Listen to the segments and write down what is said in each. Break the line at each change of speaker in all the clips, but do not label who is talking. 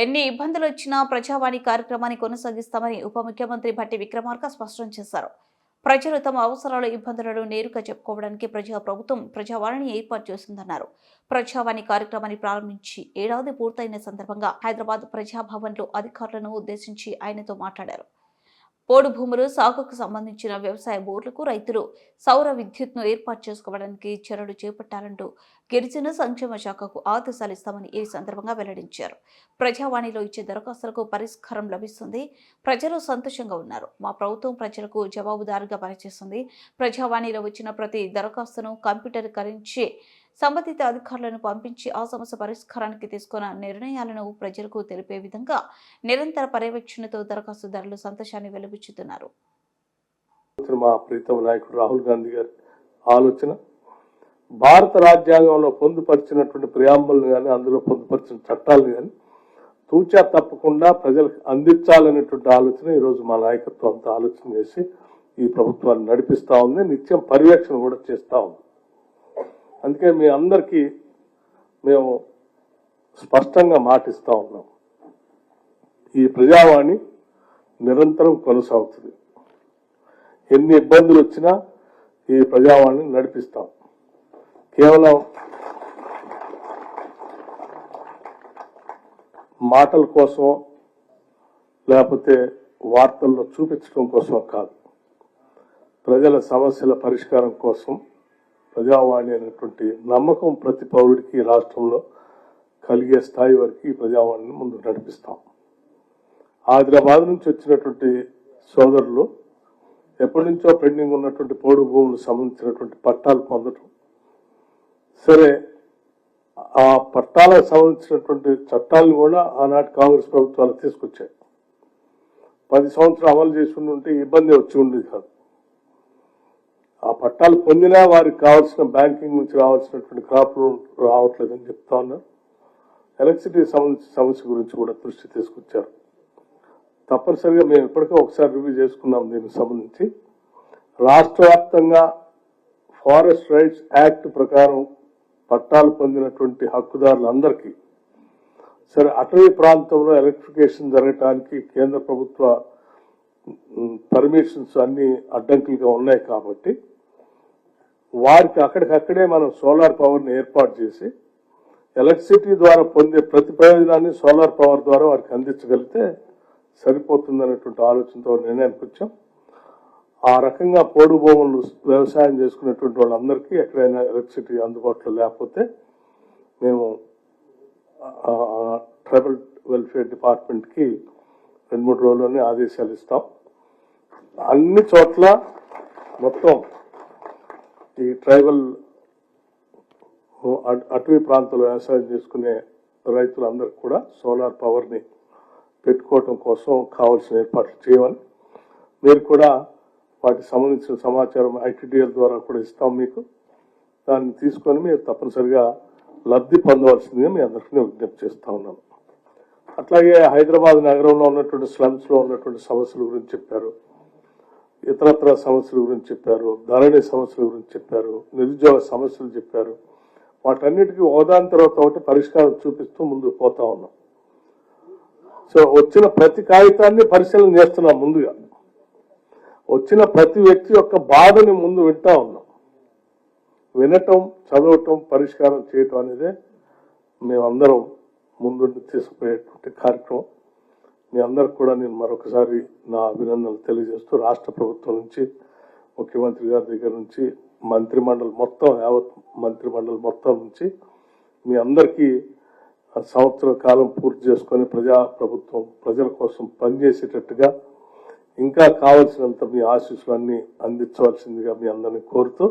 ఎన్ని ఇబ్బందులు వచ్చినా ప్రజావాణి కార్యక్రమాన్ని కొనసాగిస్తామని ఉప ముఖ్యమంత్రి భట్టి విక్రమార్క స్పష్టం చేశారు. ప్రజలు తమ అవసరాలు, ఇబ్బందులను నేరుగా చెప్పుకోవడానికి ప్రభుత్వం ప్రజావాణిని ఏర్పాటు చేస్తుందన్నారు. ప్రజావాణి కార్యక్రమాన్ని ప్రారంభించి ఏడాది పూర్తయిన సందర్భంగా హైదరాబాద్ ప్రజాభవన్లో అధికారులను ఉద్దేశించి ఆయనతో మాట్లాడారు. పోడు భూములు సాగుకు సంబంధించిన వ్యవసాయ బోర్డులకు రైతులు సౌర విద్యుత్ను ఏర్పాటు చేసుకోవడానికి చర్యలు చేపట్టాలంటూ గిరిజన సంక్షేమ శాఖకు ఆదేశాలు ఇస్తామని ఈ సందర్భంగా వెల్లడించారు. ప్రజావాణిలో ఇచ్చే దరఖాస్తులకు పరిష్కారం లభిస్తుంది. ప్రజలు సంతోషంగా ఉన్నారు. మా ప్రభుత్వం ప్రజలకు జవాబుదారీగా పనిచేస్తుంది. ప్రజావాణిలో వచ్చిన ప్రతి దరఖాస్తును కంప్యూటరీకరించి సంబంధిత అధికారులను పంపించి ఆ సమస్య పరిష్కారానికి తీసుకున్న నిర్ణయాలను ప్రజలకు తెలిపే విధంగా నిరంతర పర్యవేక్షణతో దరఖాస్తుదారులు సంతోషాన్ని వెలుబుచ్చుతున్నారు.
మా ప్రీతమ నాయకుడు రాహుల్ గాంధీ గారి ఆలోచన భారత రాజ్యాంగంలో పొందుపరిచినటువంటి ప్రియాంబుల్ని కానీ అందులో పొందుపరిచిన చట్టాలను కానీ తూచా తప్పకుండా ప్రజలకు అందించాలనేటువంటి ఆలోచన ఈరోజు మా నాయకత్వం అంతా ఆలోచన చేసి ఈ ప్రభుత్వాన్ని నడిపిస్తూ ఉంది. నిత్యం పర్యవేక్షణ కూడా చేస్తూ ఉంది. అందుకే మీ అందరికీ మేము స్పష్టంగా మాటిస్తూ ఉన్నాం. ఈ ప్రజావాణి నిరంతరం కొనసాగుతుంది. ఎన్ని ఇబ్బందులు వచ్చినా ఈ ప్రజావాణిని నడిపిస్తాం. కేవలం మాటల కోసం లేకపోతే వార్తల్లో చూపించడం కోసం కాదు, ప్రజల సమస్యల పరిష్కారం కోసం ప్రజావాణి అనేటువంటి నమ్మకం ప్రతి పౌరుడికి రాష్ట్రంలో కలిగే స్థాయి వరకు ఈ ప్రజావాణిని ముందుకు నడిపిస్తాం. హైదరాబాద్ నుంచి వచ్చినటువంటి సోదరులు ఎప్పటి నుంచో పెండింగ్ ఉన్నటువంటి పోడు భూములకు సంబంధించినటువంటి పట్టాలు పొందడం, సరే ఆ పట్టాలకు సంబంధించినటువంటి చట్టాలను కూడా ఆనాటి కాంగ్రెస్ ప్రభుత్వాలు తీసుకొచ్చాయి. 10 సంవత్సరాలు అమలు చేసి ఉంటే ఇబ్బంది వచ్చి ఉండేది కాదు. ఆ పట్టాలు పొందినా వారికి కావాల్సిన బ్యాంకింగ్ నుంచి రావాల్సినటువంటి క్రాప్ లోన్ రావట్లేదని చెప్తా ఉన్నారు. ఎలక్ట్రిసిటీ సంబంధించిన సమస్య గురించి కూడా దృష్టి తీసుకొచ్చారు. తప్పనిసరిగా మేము ఇప్పటికే ఒకసారి రివ్యూ చేసుకున్నాం. దీనికి సంబంధించి రాష్ట్ర వ్యాప్తంగా ఫారెస్ట్ రైట్స్ యాక్ట్ ప్రకారం పట్టాలు పొందినటువంటి హక్కుదారులందరికీ సరే అటవీ ప్రాంతంలో ఎలక్ట్రిఫికేషన్ జరగటానికి కేంద్ర ప్రభుత్వ పర్మిషన్స్ అన్ని అడ్డంకులుగా ఉన్నాయి కాబట్టి వారికి అక్కడికక్కడే మనం సోలార్ పవర్ని ఏర్పాటు చేసి ఎలక్ట్రిసిటీ ద్వారా పొందే ప్రతి ప్రయోజనాన్ని సోలార్ పవర్ ద్వారా వారికి అందించగలిగితే సరిపోతుందనేటువంటి ఆలోచనతో నిర్ణయానికి వచ్చాం. ఆ రకంగా పోడు భూములు వ్యవసాయం చేసుకునేటువంటి వాళ్ళందరికీ ఎక్కడైనా ఎలక్ట్రిసిటీ అందుబాటులో లేకపోతే మేము ట్రైబల్ వెల్ఫేర్ డిపార్ట్మెంట్కి 2-3 రోజుల్లోనే ఆదేశాలు ఇస్తాం. అన్ని చోట్ల మొత్తం ఈ ట్రైబల్ అటవీ ప్రాంతంలో వ్యవసాయం చేసుకునే రైతులందరికీ కూడా సోలార్ పవర్ని పెట్టుకోవటం కోసం కావాల్సిన ఏర్పాట్లు చేయమని, మీరు కూడా వాటికి సంబంధించిన సమాచారం ITDL ద్వారా కూడా ఇస్తాం మీకు. దాన్ని తీసుకొని మీరు తప్పనిసరిగా లబ్ధి పొందవలసిందిగా మీ అందరికీ విజ్ఞప్తి చేస్తా ఉన్నాను. అట్లాగే హైదరాబాద్ నగరంలో ఉన్నటువంటి స్లమ్స్ లో ఉన్నటువంటి సమస్యల గురించి చెప్పారు, ఇతరత్ర సమస్యల గురించి చెప్పారు, ధరణి సమస్యల గురించి చెప్పారు, నిరుద్యోగ సమస్యలు చెప్పారు. వాటన్నిటికీ ఒకదాని తర్వాత ఒకటి పరిష్కారం చూపిస్తూ ముందుకు పోతా ఉన్నాం. సో వచ్చిన ప్రతి కాగితాన్ని పరిశీలన చేస్తున్నాం. ముందుగా వచ్చిన ప్రతి వ్యక్తి యొక్క బాధని ముందు వింటా ఉన్నాం. వినటం, చదవటం, పరిష్కారం చేయటం అనేదే మేమందరం ముందుండి తీసుకుపోయేటువంటి కార్యక్రమం. మీ అందరికి కూడా నేను మరొకసారి నా అభినందనలు తెలియజేస్తూ రాష్ట్ర ప్రభుత్వం నుంచి, ముఖ్యమంత్రి గారి దగ్గర నుంచి, మంత్రిమండలి మొత్తం, యావత్ మంత్రిమండలి మొత్తం నుంచి మీ అందరికీ సంవత్సర కాలం పూర్తి చేసుకొని ప్రభుత్వం ప్రజల కోసం పనిచేసేటట్టుగా ఇంకా కావలసినంత మీ ఆశీస్సులన్నీ అందించవలసిందిగా మీ అందరినీ కోరుతూ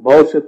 భవిష్యత్తులో